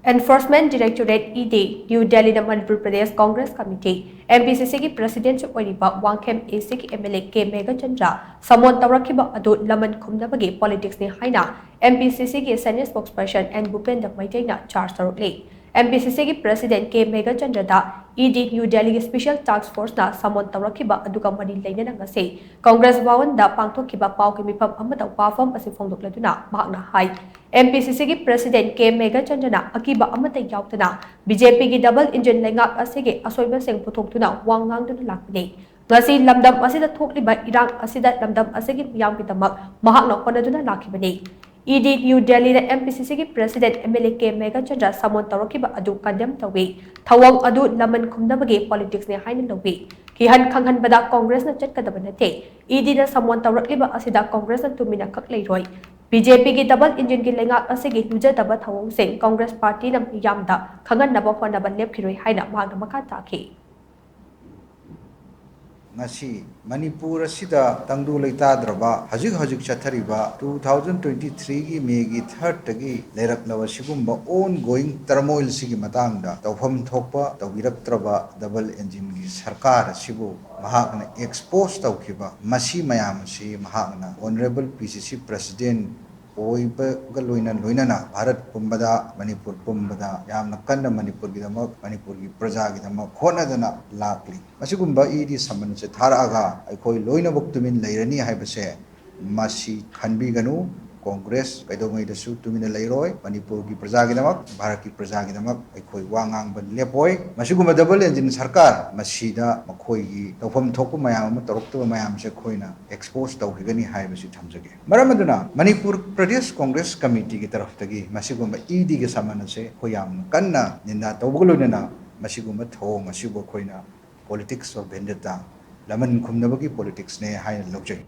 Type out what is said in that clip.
Enforcement Directorate ED New Delhi Manipur Pradesh Congress Committee MPCC की President ओइरिबा Wangkhem AC की MLA K Meghachandra समोन तौरक्खिबा अदु लमन खुमनबगी politics ने हाइना MPCC की Senior Spokesperson and Bhupenda Meitei ना charge तौरक्ली MPCC की President K Meghachandra दा ED New Delhi की Special Task Force ना समोन तौरक्खिबा अदुगा मरी लेनेना ngasi Congress भवन दा पांगथोक्खिबा पाउ की मिफम अमता वाफम असि फोंदोक्लदुना महाकना हाई MPCC की President K Meghachandra ना अकीबा अमता याउतना BJP की डबल इंजन लेंगाक असिगे असोइबा सेंग पुथोक्तुना वांगांगदुना लाकने ngasi lamdam asida thokliba irang asida lamdam asigi miyam ki tamak mahakna honaduna lakhibani ED New Delhi da MPCC ki President MLA K Meghachandra samon tawrakiba adu condemn tawi thawang adu Laman Khumnabagi politics ne haina lawi kihan khanghan bada Congress na chatkadaba nate ED da samon tawrakliba asida Congress na tumina kak leiroi BJP की double engine की लेंगा असिगी लुजदबा थवों Singh Congress party नम यामदा खंगनबा होनबा लेपखिरोई हाइना मागना मखा ताखि ngasi Manipur asida tangdu leitadraba hajik chathariba 2023 gi May gi 3rd tagi leiraklaba sigumba ongoing turmoil sigi matangda tawfam thokpa tawbiraktraba double engine gi sarkar asibu mahakna expose tawkhiba masi mayam si mahakna honorable PCC president ओइबा गलोइना लोइनाना Bharat पुंबदा Manipur पुंबदा यामना कन्ना मणिपुर गिदमक मणिपुर की प्रजा गिदमक खोनदना लाकली मसिगुंबा ED समन से थारागा अखोइ लोइना बक्तुमिन लेरनी हाइबसे मासी खनबिगनु कांग्रेस कैदोंगैदसु तुमिना लेरोय मणिपुर की प्रजा गिदमक भारत की प्रजा गिदमक अखोइ वांगांग लेपोय मसिगुंबा double engine सरकार मसीदा मखोइ की तौफम थोक मयाम तौरक्तब मयाम से खोइना एक्सपोज तौहिगनी हाइबसि थमजगे मरमदुना मणिपुर प्रदेश कांग्रेस कमिटी की तरफ तगी मसिगुंबा ईडी के समन से खोयाम कन्ना निंदा तौबगलोइना मसिगुंबा थोंग मसिगो खोइना पॉलिटिक्स ऑफ वेंडेटा लमन खुमनबगी पॉलिटिक्स ने हाइन लौजै